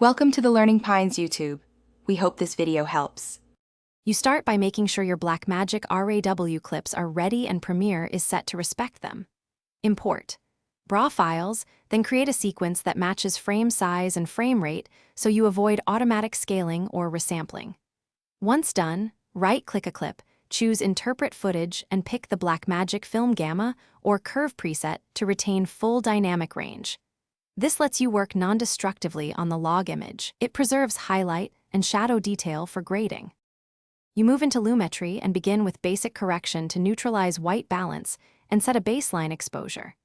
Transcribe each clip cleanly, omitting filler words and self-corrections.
Welcome to the Learning Pines YouTube. We hope this video helps. You start by making sure your Blackmagic RAW clips are ready and Premiere is set to respect them. Import RAW files, then create a sequence that matches frame size and frame rate so you avoid automatic scaling or resampling. Once done, right-click a clip, choose Interpret Footage and pick the Blackmagic Film Gamma or Curve preset to retain full dynamic range. This lets you work non-destructively on the log image. It preserves highlight and shadow detail for grading. You move into Lumetri and begin with basic correction to neutralize white balance and set a baseline exposure.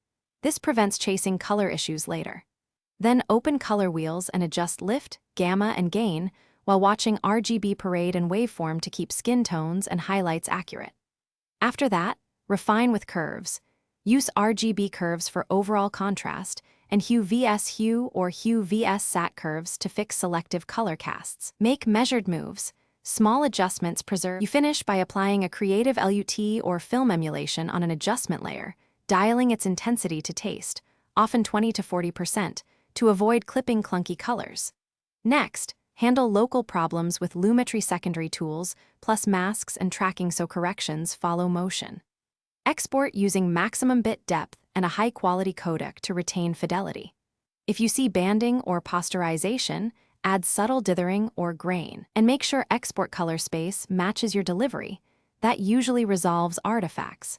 This prevents chasing color issues later. Then open color wheels and adjust lift, gamma, and gain while watching RGB parade and waveform to keep skin tones and highlights accurate. After that, refine with curves. Use RGB curves for overall contrast and hue vs hue or hue vs sat curves to fix selective color casts. Make measured moves. Small adjustments preserve. You finish by applying a creative LUT or film emulation on an adjustment layer, dialing its intensity to taste, often 20 to 40%, to avoid clipping clunky colors. Next, handle local problems with Lumetri secondary tools, plus masks and tracking so corrections follow motion. Export using maximum bit depth and a high-quality codec to retain fidelity. If you see banding or posterization, add subtle dithering or grain, and make sure export color space matches your delivery. That usually resolves artifacts.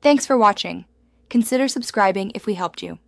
Thanks for watching. Consider subscribing if we helped you.